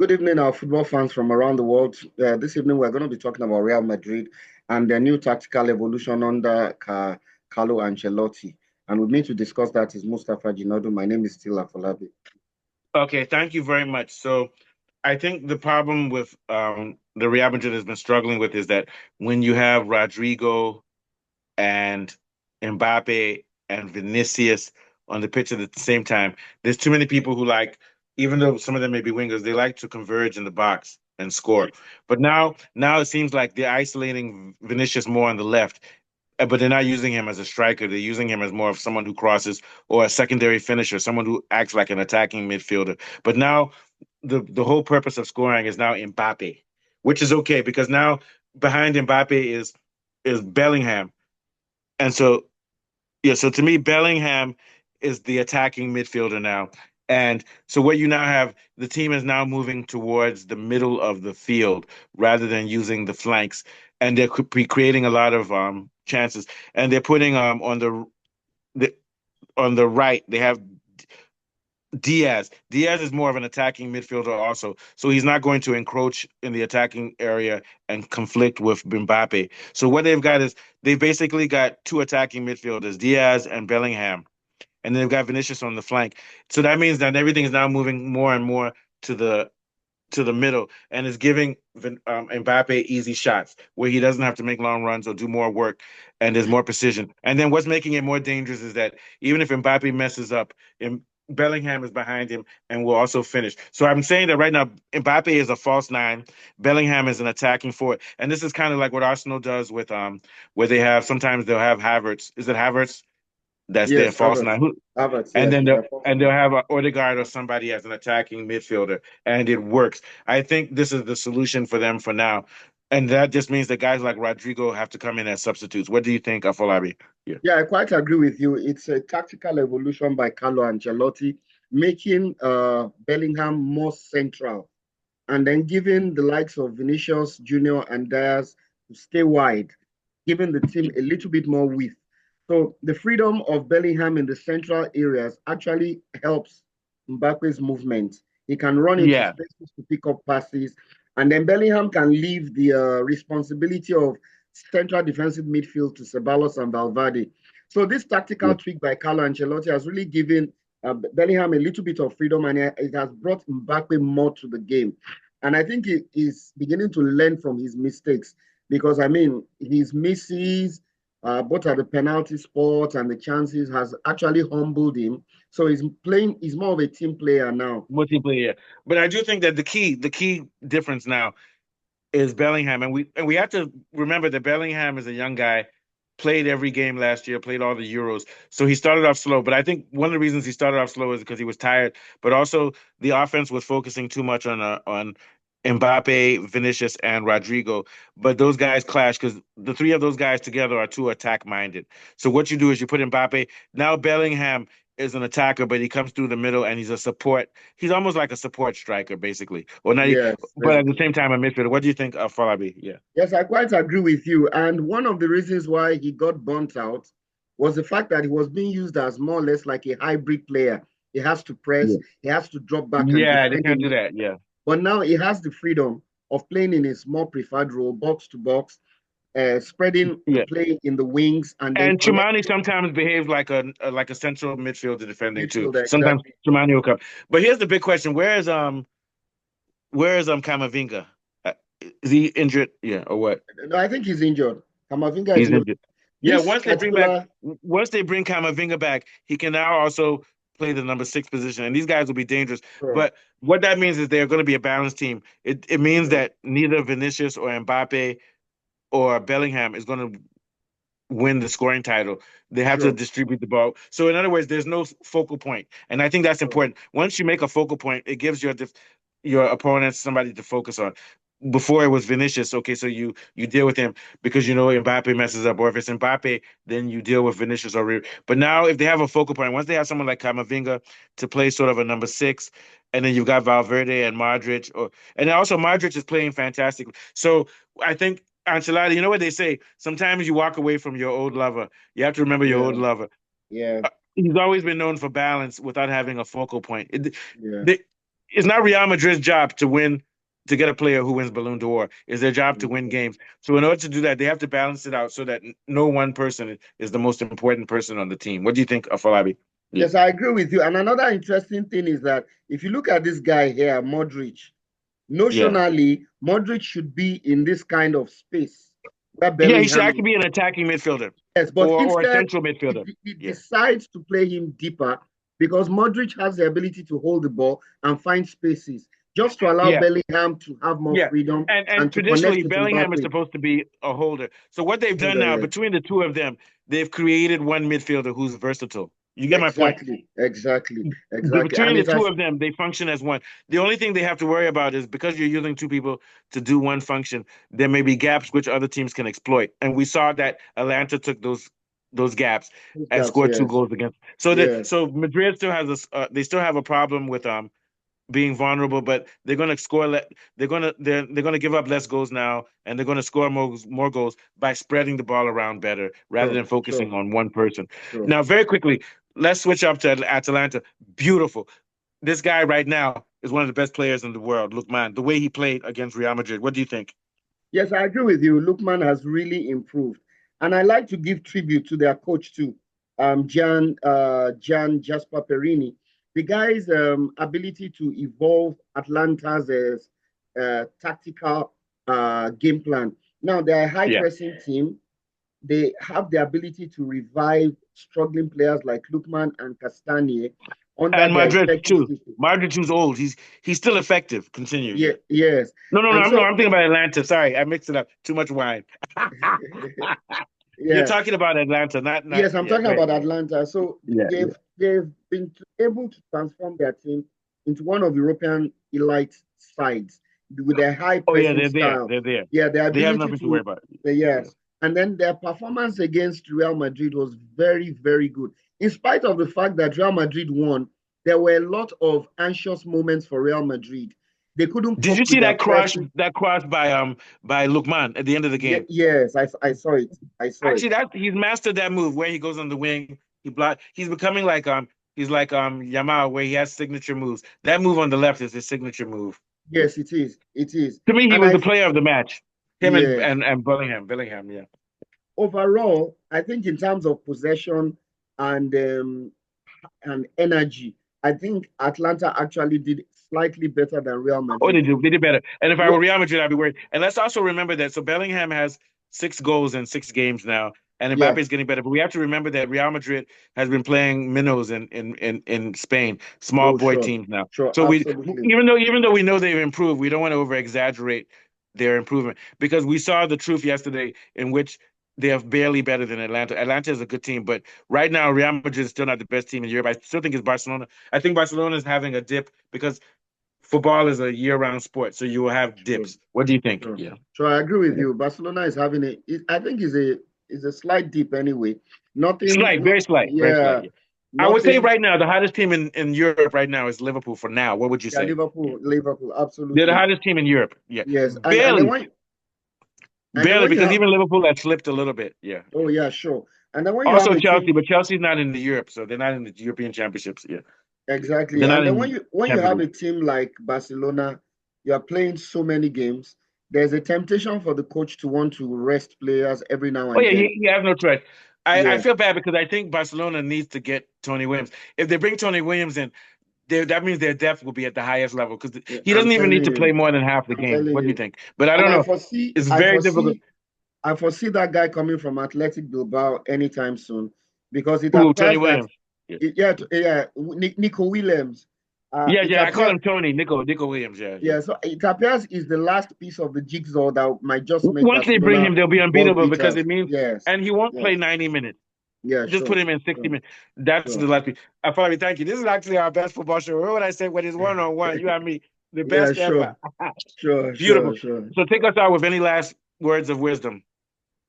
Good evening, our football fans from around the world. This evening, we're going to be talking about Real Madrid and their new tactical evolution under Carlo Ancelotti. And with me to discuss that is Mustafa Jinadu. My name is still Afolabi. Okay, thank you very much. So I think the problem with the Real Madrid has been struggling with is that when you have Rodrigo and Mbappe and Vinicius on the pitch at the same time, there's too many people who even though some of them may be wingers, they like to converge in the box and score. But now it seems like they're isolating Vinicius more on the left, but they're not using him as a striker. They're using him as more of someone who crosses or a secondary finisher, someone who acts like an attacking midfielder. But now the whole purpose of scoring is now Mbappe, which is okay because now behind Mbappe is Bellingham. And so yeah, so to me, Bellingham is the attacking midfielder now. And so what you now have, the team is now moving towards the middle of the field rather than using the flanks. And they're creating a lot of chances. And they're putting the on the right, they have Diaz. Diaz is more of an attacking midfielder also. So he's not going to encroach in the attacking area and conflict with Mbappe. So what they've got is they basically got two attacking midfielders, Diaz and Bellingham. And then they've got Vinicius on the flank. So that means that everything is now moving more and more to the middle and is giving Mbappe easy shots where he doesn't have to make long runs or do more work and there's more precision. And then what's making it more dangerous is that even if Mbappe messes up, Bellingham is behind him and will also finish. So I'm saying that right now, Mbappe is a false nine. Bellingham is an attacking forward. And this is kind of like what Arsenal does with where they have sometimes they'll have Havertz. Is it Havertz? That's their Yes, false Havertz. nine. Havertz, And yes, then is a false they'll nine. have a Odegaard or somebody as an attacking midfielder, and it works. I think this is the solution for them for now, and that just means that guys like Rodrigo have to come in as substitutes. What do you think, Afolabi? Yeah, Yeah, I quite agree with you. It's a tactical evolution by Carlo Ancelotti, making Bellingham more central and then giving the likes of Vinicius Junior and Diaz to stay wide, giving the team a little bit more width. So the freedom of Bellingham in the central areas actually helps Mbappe's movement. He can run into yeah, spaces to pick up passes, and then Bellingham can leave the responsibility of central defensive midfield to Ceballos and Valverde. So this tactical yeah. tweak by Carlo Ancelotti has really given Bellingham a little bit of freedom, and it has brought Mbappe more to the game. And I think he is beginning to learn from his mistakes because, I mean, his misses, both at the penalty spot and the chances, has actually humbled him. So he's more of a team player now. Multiplayer. But I do think that the key difference now is Bellingham, and we have to remember that Bellingham is a young guy, played every game last year, played all the Euros, so he started off slow. But I think one of the reasons he started off slow is because he was tired, but also the offense was focusing too much on Mbappe, Vinicius, and Rodrigo. But those guys clash because the three of those guys together are too attack minded. So what you do is you put Mbappe. Now Bellingham is an attacker, but he comes through the middle and he's a support. He's almost like a support striker, basically, or not. Yes, But at the basically. same time, a midfielder. What do you think of Falabi? Yeah. Yes, I quite agree with you. And one of the reasons why he got burnt out was the fact that he was being used as more or less like a hybrid player. He has to press, Yeah. he has to drop back and Yeah, they defend can't in do mid. that. Yeah. But now he has the freedom of playing in his more preferred role, box to box, spreading the Yeah. play in the wings, and then And Chumani connecting sometimes behaves like a central midfielder defending too. midfielder Sometimes exactly. Chumani will come. But here's the big question: where is Camavinga? Uh, is he injured? Yeah, or what? No, I think he's injured. Kamavinga is He's injured. injured. Yeah, This particular, once they bring Camavinga back, he can now also play the number six position, and these guys will be dangerous. sure, But what that means is they're going to be a balanced team. It means sure, that neither Vinicius or Mbappe or Bellingham is going to win the scoring title. They have to sure, distribute the ball. So in other words, there's no focal point, and I think that's sure, important. Once you make a focal point, it gives your opponent somebody to focus on. Before it was Vinicius, okay, so you deal with him because you know Mbappe messes up, or if it's Mbappe, then you deal with Vinicius but now if they have a focal point, once they have someone like Camavinga to play sort of a number six, and then you've got Valverde and Modric, and also Modric is playing fantastic. So I think Ancelotti, you know what they say? Sometimes you walk away from your old lover. You have to remember your yeah, old lover. yeah, He's always been known for balance without having a focal point. yeah, They, it's not Real Madrid's job to win, to get a player who wins Ballon d'Or. It's their job to win Mhm. games. So in order to do that, they have to balance it out so that no one person is the most important person on the team. What do you think, Afolabi? Yeah. Yes, I agree with you. And another interesting thing is that if you look at this guy here, Modric, Yeah. notionally, Modric should be in this kind of space where Yeah, he should Bellingham actually is. be an attacking midfielder Yes, but or a instead, central midfielder. he Yeah. decides to play him deeper because Modric has the ability to hold the ball and find spaces just to allow Yeah. Bellingham to have more Yeah. freedom And and to connect traditionally with Bellingham is Mbappe. supposed to be a holder. So what they've done now Yes, between the two of them, they've created one midfielder who's versatile. You get my point? exactly, exactly, exactly. And Between the it two has, of them, they function as one. The only thing they have to worry about is because you're using two people to do one function, there may be gaps which other teams can exploit. And we saw that Atlanta took those gaps and gaps, scored two yes, goals against. So that yes, so Madrid still has a they still have a problem with being vulnerable, but they're going to score. They're going to give up less goals now, and they're going to score more goals by spreading the ball around better rather sure, than focusing sure, on one person. sure. Now, very quickly, let's switch up to Atalanta. Beautiful. This guy right now is one of the best players in the world. Look, man, the way he played against Real Madrid. What do you think? Yes, I agree with you. Lookman has really improved. And I like to give tribute to their coach too, Gian Jasper Perini. The guy's ability to evolve Atlanta's tactical game plan. Now, they're a high Yeah, pressing team. They have the ability to revive struggling players like Lookman and Castagna under and their Madrid effective too. system. Madrid too's old. He's still effective. Continue. Yeah, Yeah. yes. No. And I'm so, thinking about Atlanta. Sorry, I mixed it up. Too much wine. You're yeah. talking about Atlanta, not. Yes, I'm Yeah, talking go ahead. about Atlanta. So Yeah, yeah. they've been able to transform their team into one of European elite sides with their high Oh yeah, pressing they're there. style. They're there. Yeah, their They have ability nothing to worry to about. Yeah. yes, and then their performance against Real Madrid was very, very good. In spite of the fact that Real Madrid won, there were a lot of anxious moments for Real Madrid. They couldn't Did cope you with see their that pressing. cross by Lukman at the end of the game? Yes, I saw it. I saw it. Actually, that he's mastered that move where he goes on the wing, he block. He's becoming like he's like Yamal where he has signature moves. That move on the left is his signature move. Yeah. Yes, it is. It is. To me, he And was I the player of the match. Him yes. and Bellingham, yeah. Overall, I think in terms of possession and energy, I think Atlanta actually did slightly better than Real Oh, Madrid. they did better. And if I were What? Real Madrid, I'd be worried. And let's also remember that so Bellingham has 6 goals in 6 games now, and Mbappe Yeah. is getting better. But we have to remember that Real Madrid has been playing minnows in Spain, small Oh, boy sure, teams now. sure, So we absolutely. even though we know they've improved, we don't want to over exaggerate their improvement because we saw the truth yesterday in which they are barely better than Atlanta. Atlanta is a good team, but right now Real Madrid is still not the best team in Europe. I still think it's Barcelona. I think Barcelona is having a dip because football is a year-round sport, so you will have Sure, dips. What do you think? sure. Yeah, So I agree with you. Barcelona is having I think is a slight dip anyway. Nothing, slight, not very slight, very slight. yeah, Yeah, I would say nothing. right now the hottest team in Europe right now is Liverpool. For now, what would you Yeah, say? Yeah, Liverpool, they're the absolutely. hottest team in Europe. Yeah, Yes, barely, and then barely, when you because have even Liverpool has slipped a little bit. Yeah, oh yeah, sure. And then when you have also a Chelsea, team but Chelsea's not in the Europe, so they're not in the European Championships. Yeah, exactly, they're not and then in when you Champions have League. a team like Barcelona, you are playing so many games. There's a temptation for the coach to want to rest players every now Oh and yeah, then. he has no choice. I Yeah, feel bad because I think Barcelona needs to get Tony Williams. If they bring Tony Williams in, that means their depth will be at the highest level because yeah, he I'm doesn't even need telling to play you, more than half the I'm games. telling What do you you. think? But I And don't know. It's very difficult. I foresee that guy coming from Athletic Bilbao anytime soon because it Ooh, Tony appears that Williams. Yeah, Nico Williams. It yeah. I call appears him Tony Nico Williams. Yeah, yeah. yeah, so it appears is the last piece of the jigsaw that might just make Once they bring Barcelona him, they'll be world unbeatable because beaters. it means, Yes, and he won't play yes, 90 minutes. yeah, Just put sure, him in 60 sure, minutes. That's the sure. last piece. I probably thank you. This is actually our best football show. Remember what I said when it's one-on-one, you and me, the Yeah, best sure, ever. sure, Beautiful. sure, sure. So take us out with any last words of wisdom.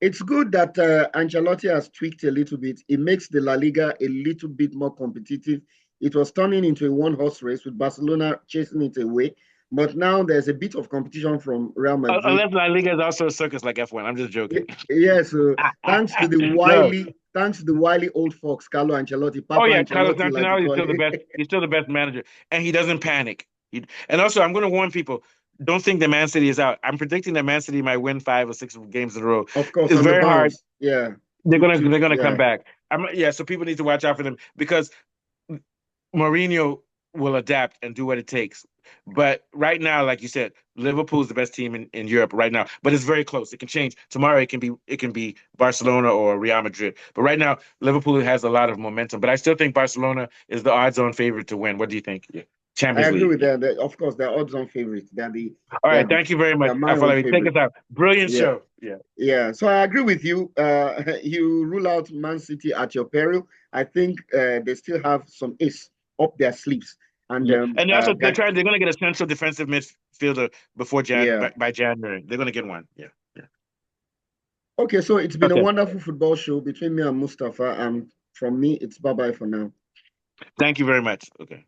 It's good that Ancelotti has tweaked a little bit. It makes the La Liga a little bit more competitive. It was turning into a one-horse race with Barcelona chasing it away, but now there's a bit of competition from Real Madrid. Unless La Liga is also a circus like F1. I'm just joking. Yes, No. thanks to the wily old fox, Carlo Ancelotti, Oh Papa yeah, Carlos Ancelotti, like you Ancelotti is call still the it. best. He's still the best manager, and he doesn't panic. And also, I'm going to warn people: don't think that Man City is out. I'm predicting that Man City might win 5 or 6 games in a row. Of course, It's on the very hard. bounce. Yeah. They're gonna come Yeah. back. Yeah, so people need to watch out for them because Mourinho will adapt and do what it takes. But right now, like you said, Liverpool's the best team in Europe right now. But it's very close. It can change. Tomorrow it can be Barcelona or Real Madrid. But right now, Liverpool has a lot of momentum. But I still think Barcelona is the odds-on favorite to win. What do you think? Yeah. I Champions agree League. with Yeah. that. Of course, they're odds-on favorites. All right. They're Thank you very much, they're my own Afolabi. Take favorite. us out. Brilliant Yeah. show. Yeah. Yeah. So I agree with you. You rule out Man City at your peril. I think they still have some ace up their sleeves. And Yeah. And also they're gonna get a central defensive midfielder before yeah. by January. They're gonna get one. Yeah. Yeah. Okay, so it's been a Okay. wonderful football show between me and Mustafa. And from me, it's bye-bye for now. Thank you very much. Okay.